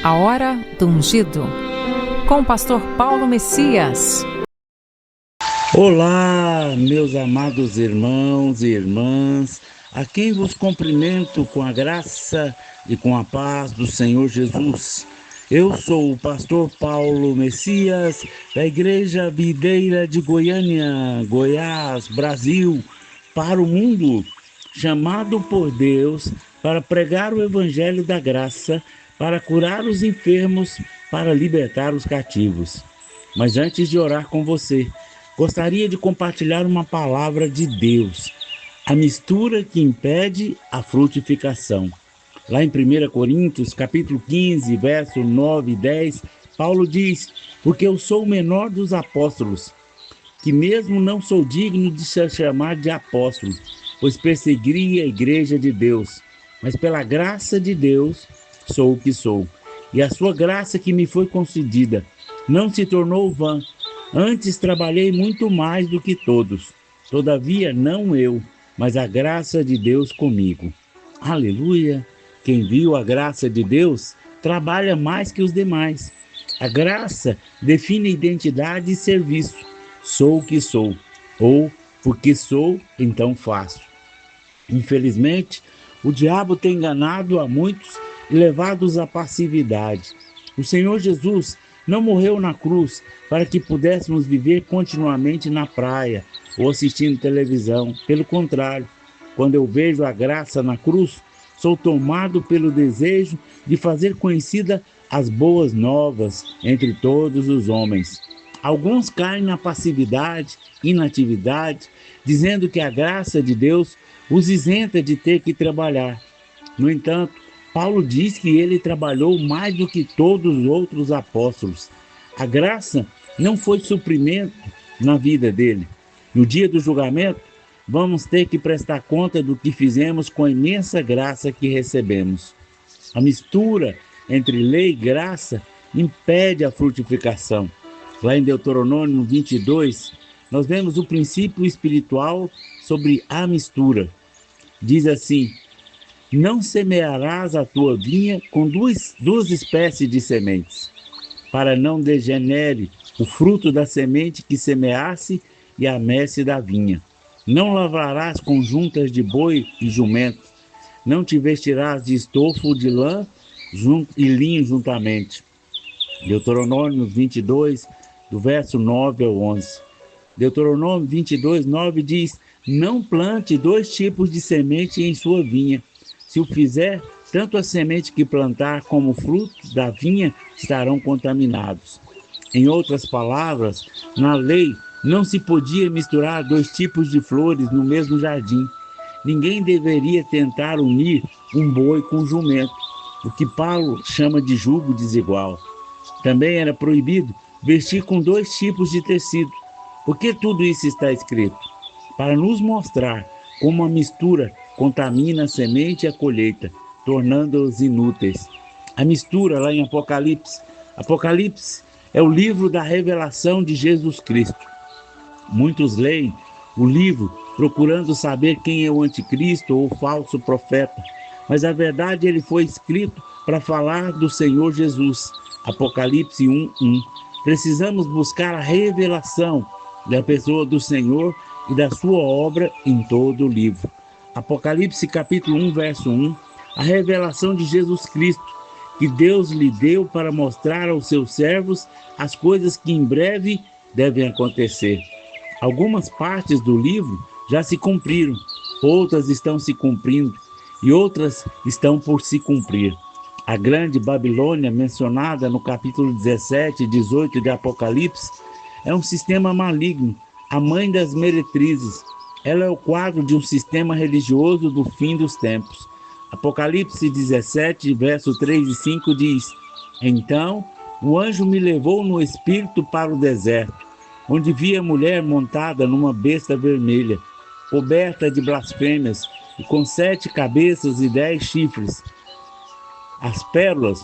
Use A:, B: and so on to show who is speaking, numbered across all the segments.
A: A Hora do Ungido, com o pastor Paulo Messias.
B: Olá, meus amados irmãos e irmãs, a quem vos cumprimento com a graça e com a paz do Senhor Jesus. Eu sou o pastor Paulo Messias, da Igreja Videira de Goiânia, Goiás, Brasil, para o mundo, chamado por Deus para pregar o Evangelho da Graça, para curar os enfermos, para libertar os cativos. Mas antes de orar com você, gostaria de compartilhar uma palavra de Deus, a mistura que impede a frutificação. Lá em 1 Coríntios, capítulo 15, verso 9 e 10, Paulo diz: porque eu sou o menor dos apóstolos, que mesmo não sou digno de ser chamado de apóstolo, pois persegui a igreja de Deus, mas pela graça de Deus sou o que sou. E a sua graça que me foi concedida não se tornou vã. Antes trabalhei muito mais do que todos. Todavia, não eu, mas a graça de Deus comigo. Aleluia! Quem viu a graça de Deus trabalha mais que os demais. A graça define identidade e serviço. Sou o que sou, ou porque sou, então faço. Infelizmente, o diabo tem enganado a muitos e levado-os à passividade. O Senhor Jesus não morreu na cruz para que pudéssemos viver continuamente na praia ou assistindo televisão. Pelo contrário, quando eu vejo a graça na cruz, sou tomado pelo desejo de fazer conhecida as boas novas entre todos os homens. Alguns caem na passividade, inatividade, dizendo que a graça de Deus os isenta de ter que trabalhar. No entanto, Paulo diz que ele trabalhou mais do que todos os outros apóstolos. A graça não foi suprimento na vida dele. No dia do julgamento, vamos ter que prestar conta do que fizemos com a imensa graça que recebemos. A mistura entre lei e graça impede a frutificação. Lá em Deuteronômio 22, nós vemos o princípio espiritual sobre a mistura. Diz assim: não semearás a tua vinha com duas espécies de sementes, para não degenere o fruto da semente que semeasse e a messe da vinha. Não lavrarás conjuntas de boi e jumento, não te vestirás de estofo de lã e linho juntamente. Deuteronômio 22, do verso 9 ao 11. Deuteronômio 22, 9 diz: não plante dois tipos de semente em sua vinha. Se o fizer, tanto a semente que plantar como o fruto da vinha estarão contaminados. Em outras palavras, na lei não se podia misturar dois tipos de flores no mesmo jardim. Ninguém deveria tentar unir um boi com um jumento, o que Paulo chama de jugo desigual. Também era proibido vestir com dois tipos de tecido. Por que tudo isso está escrito? Para nos mostrar como a mistura contamina a semente e a colheita, tornando-os inúteis. A mistura lá em Apocalipse. Apocalipse é o livro da revelação de Jesus Cristo. Muitos leem o livro procurando saber quem é o anticristo ou o falso profeta, mas a verdade ele foi escrito para falar do Senhor Jesus. Apocalipse 1:1. Precisamos buscar a revelação da pessoa do Senhor e da sua obra em todo o livro. Apocalipse capítulo 1, verso 1, a revelação de Jesus Cristo, que Deus lhe deu para mostrar aos seus servos as coisas que em breve devem acontecer. Algumas partes do livro já se cumpriram, outras estão se cumprindo e outras estão por se cumprir. A grande Babilônia, mencionada no capítulo 17 e 18 de Apocalipse, é um sistema maligno, a mãe das meretrizes. Ela é o quadro de um sistema religioso do fim dos tempos. Apocalipse 17, verso 3 e 5 diz: então o anjo me levou no espírito para o deserto, onde vi a mulher montada numa besta vermelha, coberta de blasfêmias e com 7 cabeças e 10 chifres. As pérolas.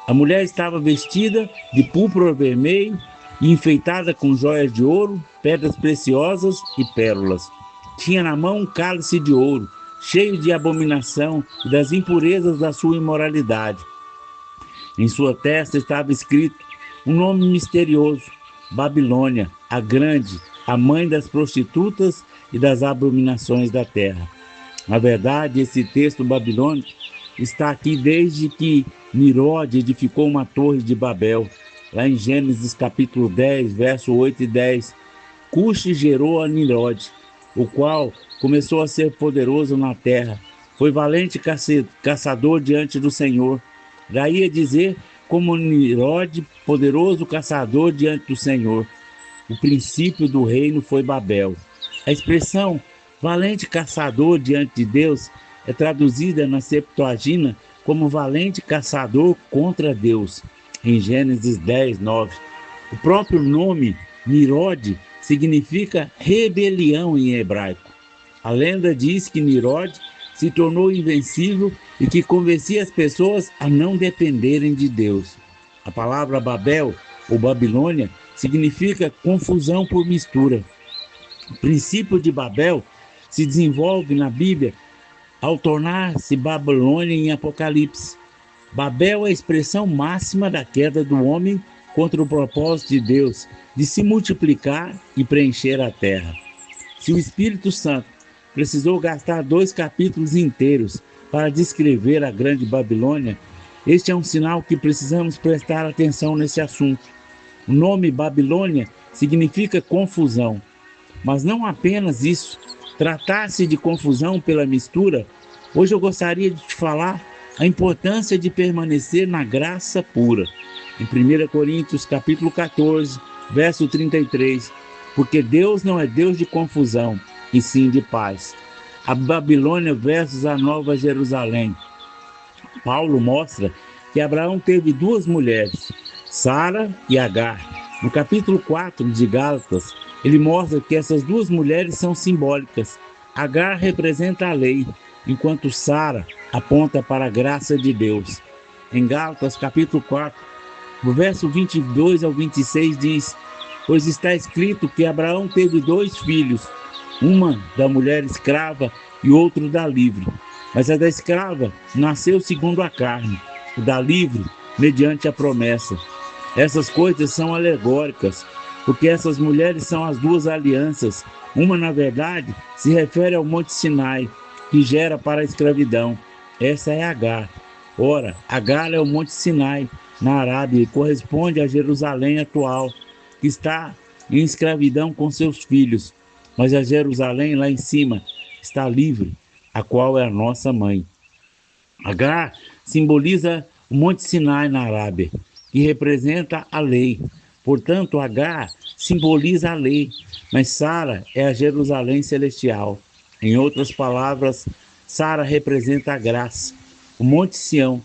B: A mulher estava vestida de púrpura vermelho e enfeitada com joias de ouro, pedras preciosas e pérolas. Tinha na mão um cálice de ouro, cheio de abominação e das impurezas da sua imoralidade. Em sua testa estava escrito um nome misterioso: Babilônia, a Grande, a mãe das prostitutas e das abominações da terra. Na verdade, esse texto babilônico está aqui desde que Nimrod edificou uma torre de Babel. Lá em Gênesis capítulo 10, verso 8 e 10, Cuxi gerou a Nimrod, o qual começou a ser poderoso na terra. Foi valente caçador diante do Senhor. Daí a dizer, como Nimrod, poderoso caçador diante do Senhor. O princípio do reino foi Babel. A expressão valente caçador diante de Deus é traduzida na Septuaginta como valente caçador contra Deus, em Gênesis 10, 9. O próprio nome Nimrod significa rebelião em hebraico. A lenda diz que Nimrod se tornou invencível e que convencia as pessoas a não dependerem de Deus. A palavra Babel, ou Babilônia, significa confusão por mistura. O princípio de Babel se desenvolve na Bíblia ao tornar-se Babilônia em Apocalipse. Babel é a expressão máxima da queda do homem contra o propósito de Deus de se multiplicar e preencher a terra. Se o Espírito Santo precisou gastar 2 capítulos inteiros para descrever a grande Babilônia, este é um sinal que precisamos prestar atenção nesse assunto. O nome Babilônia significa confusão, mas não apenas isso. Tratar-se de confusão pela mistura, hoje eu gostaria de te falar a importância de permanecer na graça pura. Em 1 Coríntios capítulo 14, verso 33, porque Deus não é Deus de confusão, e sim de paz. A Babilônia versus a Nova Jerusalém. Paulo mostra que Abraão teve 2 mulheres, Sara e Agar. No capítulo 4 de Gálatas, ele mostra que essas 2 mulheres são simbólicas. Agar representa a lei, enquanto Sara aponta para a graça de Deus. Em Gálatas capítulo 4, no verso 22 ao 26 diz: pois está escrito que Abraão teve 2 filhos, uma da mulher escrava e outro da livre. Mas a da escrava nasceu segundo a carne, o da livre mediante a promessa. Essas coisas são alegóricas, porque essas mulheres são as 2 alianças. Uma, na verdade, se refere ao Monte Sinai, que gera para a escravidão. Essa é Agar. Ora, Agar é o Monte Sinai, na Arábia, e corresponde a Jerusalém atual, que está em escravidão com seus filhos. Mas a Jerusalém, lá em cima, está livre, a qual é a nossa mãe. Agar simboliza o Monte Sinai na Arábia, que representa a lei. Portanto, Agar simboliza a lei, mas Sara é a Jerusalém celestial. Em outras palavras, Sara representa a graça, o Monte Sião.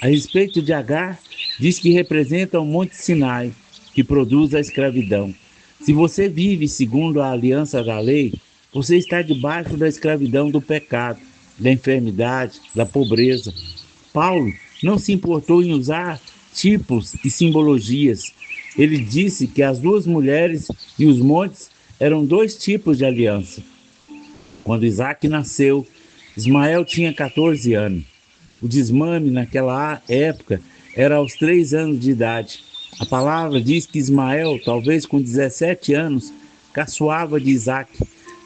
B: A respeito de Agar, diz que representa o Monte Sinai, que produz a escravidão. Se você vive segundo a aliança da lei, você está debaixo da escravidão do pecado, da enfermidade, da pobreza. Paulo não se importou em usar tipos e simbologias. Ele disse que as 2 mulheres e os montes eram 2 tipos de aliança. Quando Isaac nasceu, Ismael tinha 14 anos. O desmame naquela época era aos 3 anos de idade. A palavra diz que Ismael, talvez com 17 anos, caçoava de Isaac.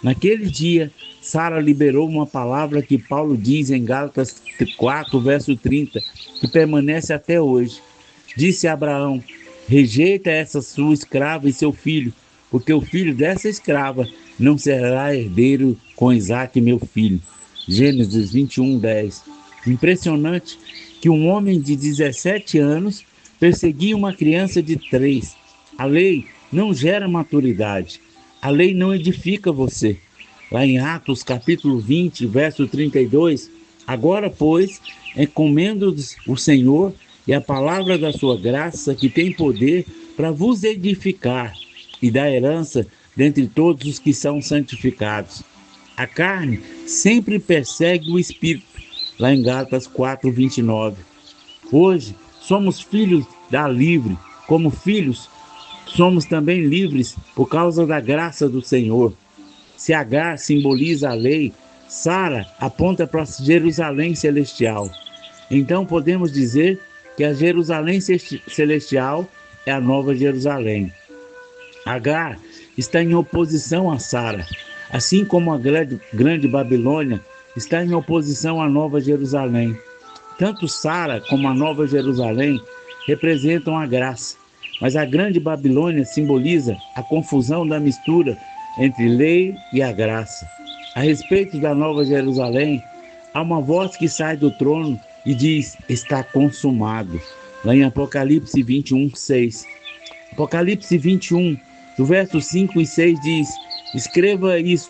B: Naquele dia, Sara liberou uma palavra que Paulo diz em Gálatas 4, verso 30, que permanece até hoje. Disse a Abraão: rejeita essa sua escrava e seu filho, porque o filho dessa escrava não será herdeiro com Isaac, meu filho. Gênesis 21, 10. Impressionante que um homem de 17 anos perseguia uma criança de 3. A lei não gera maturidade. A lei não edifica você. Lá em Atos capítulo 20, verso 32, agora, pois, encomendo-vos o Senhor e a palavra da sua graça, que tem poder para vos edificar e dar herança dentre todos os que são santificados. A carne sempre persegue o espírito, lá em Gálatas 4, 29. Hoje, somos filhos da livre. Como filhos, somos também livres por causa da graça do Senhor. Se Agar simboliza a lei, Sara aponta para Jerusalém celestial. Então podemos dizer que a Jerusalém celestial é a nova Jerusalém. Agar está em oposição a Sara, assim como a grande Babilônia está em oposição à nova Jerusalém. Tanto Sara como a nova Jerusalém representam a graça, mas a grande Babilônia simboliza a confusão da mistura entre lei e a graça. A respeito da nova Jerusalém, há uma voz que sai do trono e diz: está consumado. Lá em Apocalipse 21, 6. Apocalipse 21, do verso 5 e 6 diz: escreva isso,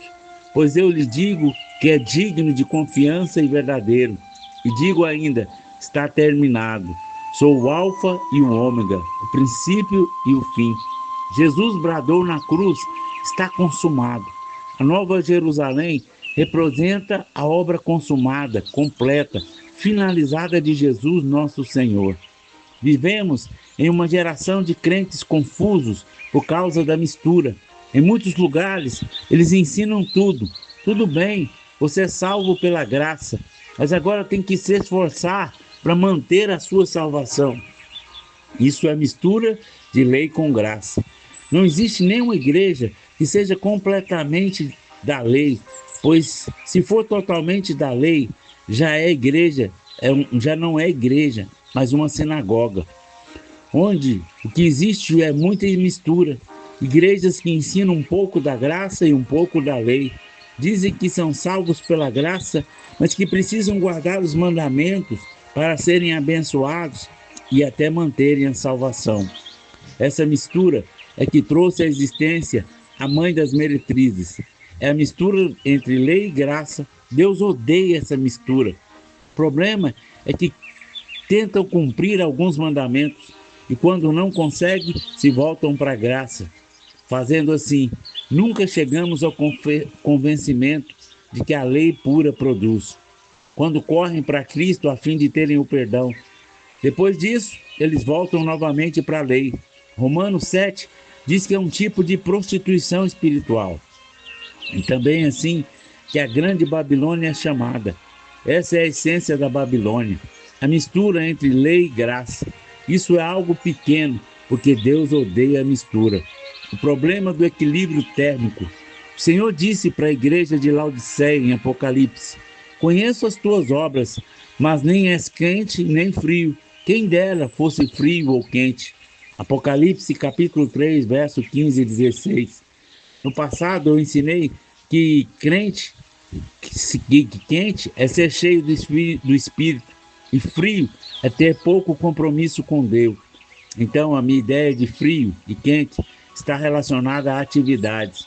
B: pois eu lhe digo que é digno de confiança e verdadeiro. E digo ainda: está terminado. Sou o Alfa e o Ômega, o princípio e o fim. Jesus bradou na cruz: está consumado. A nova Jerusalém representa a obra consumada, completa, finalizada de Jesus, nosso Senhor. Vivemos em uma geração de crentes confusos por causa da mistura. Em muitos lugares, eles ensinam tudo. Tudo bem, você é salvo pela graça, mas agora tem que se esforçar para manter a sua salvação. Isso é mistura de lei com graça. Não existe nenhuma igreja que seja completamente da lei, pois se for totalmente da lei, já não é igreja, mas uma sinagoga, onde o que existe é muita mistura. Igrejas que ensinam um pouco da graça e um pouco da lei. Dizem que são salvos pela graça, mas que precisam guardar os mandamentos para serem abençoados e até manterem a salvação. Essa mistura é que trouxe à existência a mãe das meretrizes. É a mistura entre lei e graça. Deus odeia essa mistura. O problema é que tentam cumprir alguns mandamentos e quando não conseguem, se voltam para a graça. Fazendo assim, nunca chegamos ao convencimento de que a lei pura produz. Quando correm para Cristo a fim de terem o perdão. Depois disso, eles voltam novamente para a lei. Romanos 7 diz que é um tipo de prostituição espiritual. E também assim que a grande Babilônia é chamada. Essa é a essência da Babilônia. A mistura entre lei e graça. Isso é algo pequeno, porque Deus odeia a mistura. O problema do equilíbrio térmico. O Senhor disse para a igreja de Laodiceia em Apocalipse: conheço as tuas obras, mas nem és quente nem frio. Quem dera fosse frio ou quente. Apocalipse capítulo 3, verso 15 e 16. No passado eu ensinei que quente é ser cheio do Espírito e frio é ter pouco compromisso com Deus. Então a minha ideia de frio e quente está relacionada a atividades.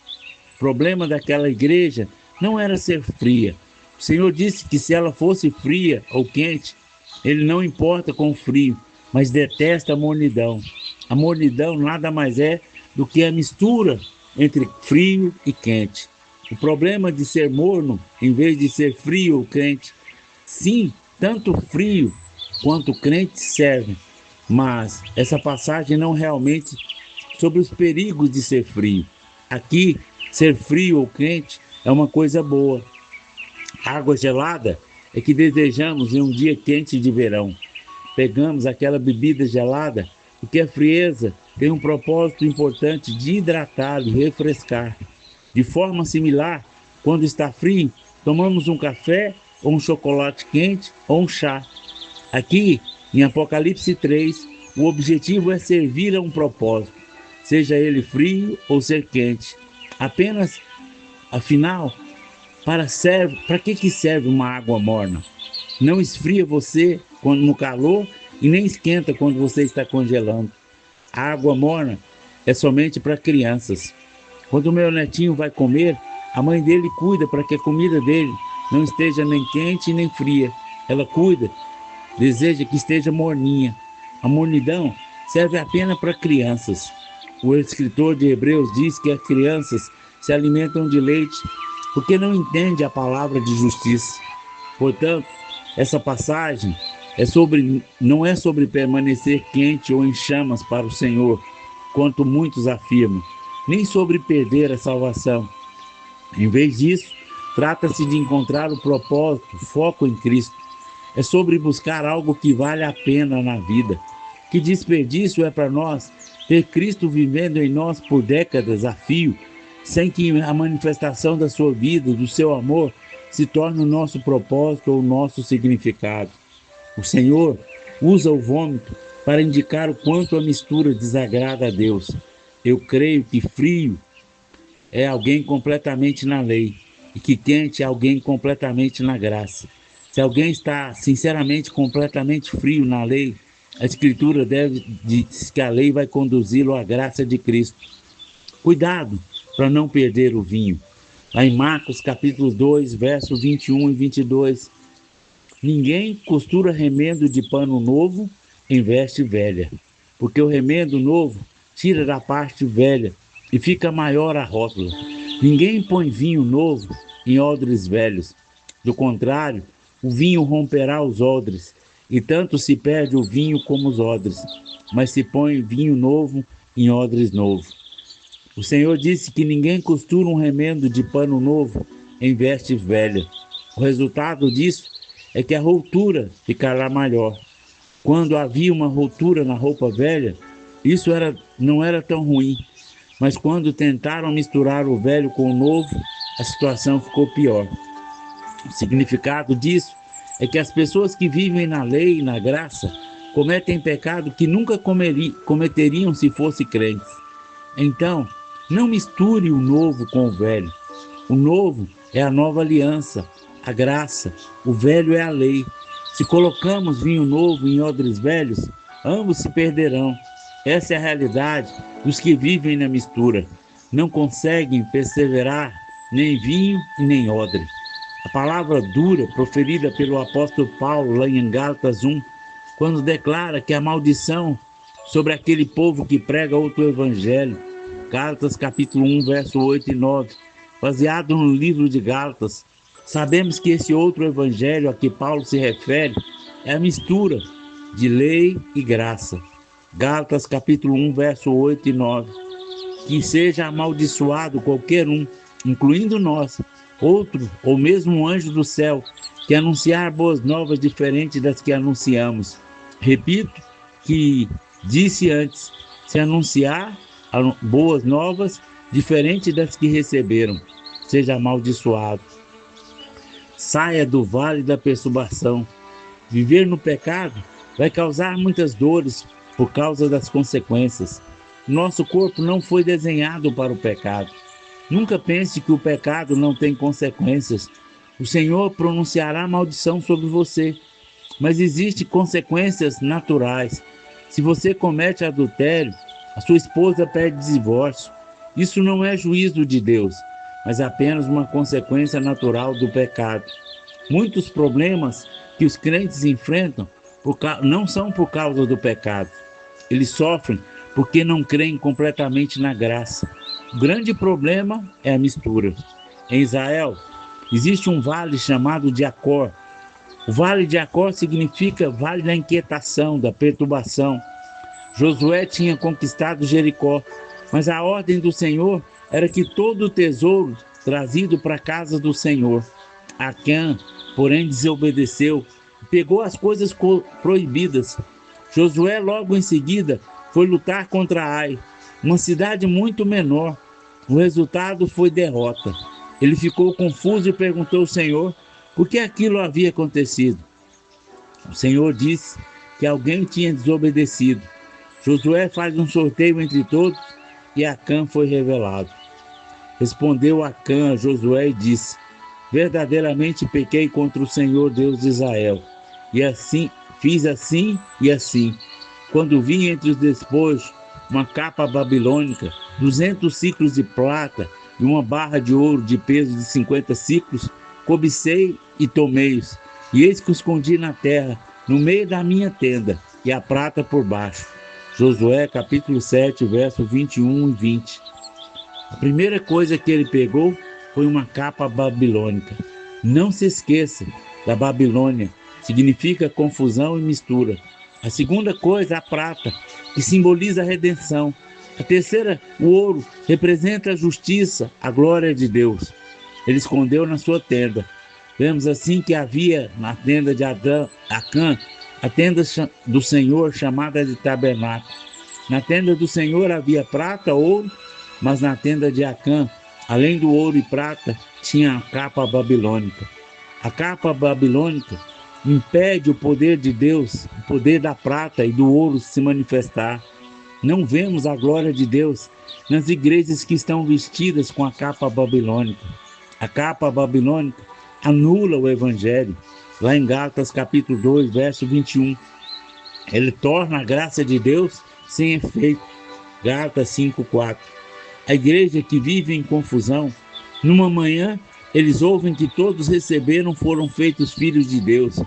B: O problema daquela igreja não era ser fria. O Senhor disse que se ela fosse fria ou quente, Ele não importa com o frio, mas detesta a mornidão. A mornidão nada mais é do que a mistura entre frio e quente. O problema de ser morno, em vez de ser frio ou quente, sim, tanto frio quanto crente servem, mas essa passagem não realmente sobre os perigos de ser frio. Aqui, ser frio ou quente é uma coisa boa. Água gelada é que desejamos em um dia quente de verão. Pegamos aquela bebida gelada porque a frieza tem um propósito importante de hidratar e refrescar. De forma similar, quando está frio, tomamos um café ou um chocolate quente ou um chá. Aqui, em Apocalipse 3, o objetivo é servir a um propósito, seja ele frio ou ser quente. Afinal, para que serve uma água morna? Não esfria você no calor e nem esquenta quando você está congelando. A água morna é somente para crianças. Quando o meu netinho vai comer, a mãe dele cuida para que a comida dele não esteja nem quente nem fria. Ela cuida, deseja que esteja morninha. A mornidão serve apenas para crianças. O escritor de Hebreus diz que as crianças se alimentam de leite porque não entendem a palavra de justiça. Portanto, essa passagem não é sobre permanecer quente ou em chamas para o Senhor, quanto muitos afirmam, nem sobre perder a salvação. Em vez disso, trata-se de encontrar o propósito, foco em Cristo. é sobre buscar algo que vale a pena na vida. Que desperdício é para nós ter Cristo vivendo em nós por décadas a fio, sem que a manifestação da sua vida, do seu amor, se torne o nosso propósito ou o nosso significado. O Senhor usa o vômito para indicar o quanto a mistura desagrada a Deus. Eu creio que frio é alguém completamente na lei e que quente é alguém completamente na graça. Se alguém está sinceramente completamente frio na lei, a Escritura diz que a lei vai conduzi-lo à graça de Cristo. Cuidado para não perder o vinho. Lá em Marcos capítulo 2, versos 21 e 22. Ninguém costura remendo de pano novo em veste velha, porque o remendo novo tira da parte velha e fica maior a rótula. Ninguém põe vinho novo em odres velhos. Do contrário, o vinho romperá os odres, e tanto se perde o vinho como os odres, mas se põe vinho novo em odres novos. O Senhor disse que ninguém costura um remendo de pano novo em veste velha. O resultado disso é que a rotura ficará maior. Quando havia uma rotura na roupa velha, isso não era tão ruim, mas quando tentaram misturar o velho com o novo, a situação ficou pior. O significado disso é que as pessoas que vivem na lei e na graça cometem pecado que nunca cometeriam se fossem crentes. Então, não misture o novo com o velho. O novo é a nova aliança, a graça. O velho é a lei. Se colocamos vinho novo em odres velhos, ambos se perderão. Essa é a realidade dos que vivem na mistura. Não conseguem perseverar nem vinho e nem odre. A palavra dura proferida pelo apóstolo Paulo lá em Gálatas 1, quando declara que a maldição sobre aquele povo que prega outro evangelho. Gálatas capítulo 1, verso 8 e 9. Baseado no livro de Gálatas, sabemos que esse outro evangelho a que Paulo se refere é a mistura de lei e graça. Gálatas capítulo 1, verso 8 e 9. Que seja amaldiçoado qualquer um, incluindo nós, outro ou mesmo um anjo do céu, que anunciar boas novas diferentes das que anunciamos. Repito que disse antes, se anunciar boas novas diferentes das que receberam, seja amaldiçoado. Saia do vale da perturbação. Viver no pecado vai causar muitas dores por causa das consequências. Nosso corpo não foi desenhado para o pecado. Nunca pense que o pecado não tem consequências. O Senhor pronunciará maldição sobre você, mas existem consequências naturais. Se você comete adultério, a sua esposa pede divórcio. Isso não é juízo de Deus, mas apenas uma consequência natural do pecado. Muitos problemas que os crentes enfrentam não são por causa do pecado. Eles sofrem porque não creem completamente na graça. O grande problema é a mistura. Em Israel, existe um vale chamado de Acor. O vale de Acor significa vale da inquietação, da perturbação. Josué tinha conquistado Jericó, mas a ordem do Senhor era que todo o tesouro trazido para a casa do Senhor. Acã, porém, desobedeceu e pegou as coisas proibidas. Josué, logo em seguida, foi lutar contra Ai, uma cidade muito menor. O resultado foi derrota. Ele ficou confuso e perguntou ao Senhor por que aquilo havia acontecido. O Senhor disse que alguém tinha desobedecido. Josué faz um sorteio entre todos e Acã foi revelado. Respondeu Acã a Josué e disse: verdadeiramente pequei contra o Senhor Deus de Israel, e assim fiz assim e assim. Quando vi entre os despojos uma capa babilônica, 200 ciclos de prata e uma barra de ouro de peso de 50 ciclos, cobicei e tomei-os, e eis que os escondi na terra, no meio da minha tenda, e a prata por baixo. Josué capítulo 7, versos 21 e 20. A primeira coisa que ele pegou foi uma capa babilônica. Não se esqueça da Babilônia, significa confusão e mistura. A segunda coisa, a prata, que simboliza a redenção. A terceira, o ouro, representa a justiça, a glória de Deus. Ele escondeu na sua tenda. Vemos assim que havia na tenda de Acã, a tenda do Senhor chamada de tabernáculo. Na tenda do Senhor havia prata, ouro, mas na tenda de Acã, além do ouro e prata, tinha a capa babilônica. A capa babilônica impede o poder de Deus, o poder da prata e do ouro se manifestar. Não vemos a glória de Deus nas igrejas que estão vestidas com a capa babilônica. A capa babilônica anula o evangelho. Lá em Gálatas capítulo 2, verso 21. Ele torna a graça de Deus sem efeito. Gálatas 5:4. A igreja que vive em confusão, numa manhã eles ouvem que todos receberam foram feitos filhos de Deus,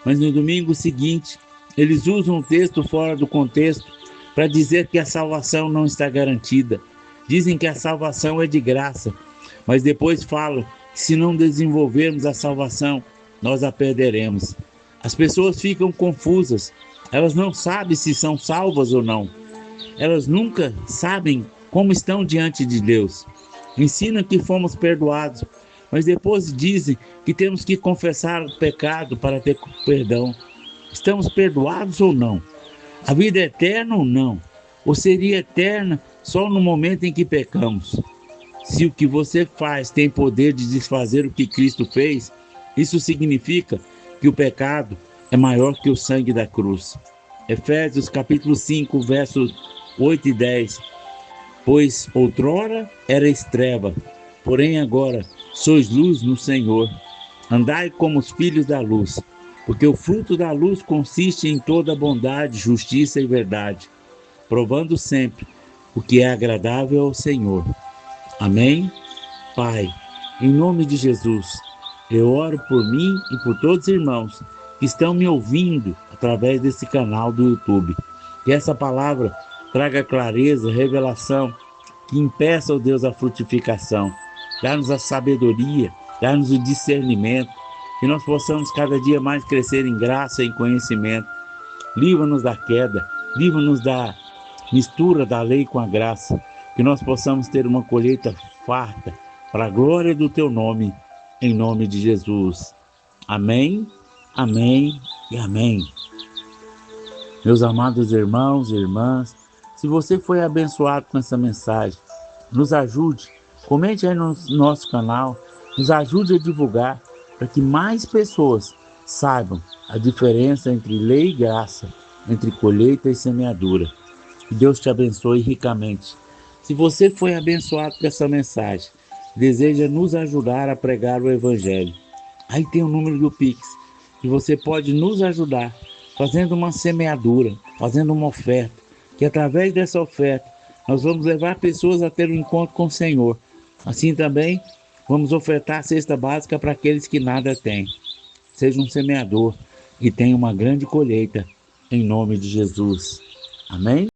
B: mas no domingo seguinte eles usam o texto fora do contexto para dizer que a salvação não está garantida. Dizem que a salvação é de graça, mas depois falam que se não desenvolvermos a salvação, nós a perderemos. As pessoas ficam confusas, elas não sabem se são salvas ou não. Elas nunca sabem como estão diante de Deus. Ensinam que fomos perdoados, mas depois dizem que temos que confessar o pecado para ter perdão. Estamos perdoados ou não? A vida é eterna ou não? Ou seria eterna só no momento em que pecamos? Se o que você faz tem poder de desfazer o que Cristo fez, isso significa que o pecado é maior que o sangue da cruz. Efésios capítulo 5, versos 8 e 10. Pois outrora erais treva, porém agora sois luz no Senhor. Andai como os filhos da luz, porque o fruto da luz consiste em toda bondade, justiça e verdade, provando sempre o que é agradável ao Senhor. Amém? Pai, em nome de Jesus, eu oro por mim e por todos os irmãos que estão me ouvindo através desse canal do YouTube. Que essa palavra traga clareza, revelação, que impeça, ó Deus, a frutificação. Dá-nos a sabedoria, dá-nos o discernimento, que nós possamos cada dia mais crescer em graça e em conhecimento. Livra-nos da queda, livra-nos da mistura da lei com a graça, que nós possamos ter uma colheita farta para a glória do Teu nome, em nome de Jesus. Amém, amém e amém. Meus amados irmãos e irmãs, se você foi abençoado com essa mensagem, nos ajude, comente aí no nosso canal, nos ajude a divulgar, para que mais pessoas saibam a diferença entre lei e graça, entre colheita e semeadura. Que Deus te abençoe ricamente. Se você foi abençoado com essa mensagem, deseja nos ajudar a pregar o Evangelho, aí tem o número do Pix, que você pode nos ajudar fazendo uma semeadura, fazendo uma oferta, que através dessa oferta nós vamos levar pessoas a ter um encontro com o Senhor. Assim também vamos ofertar a cesta básica para aqueles que nada têm. Seja um semeador e tenha uma grande colheita, em nome de Jesus. Amém?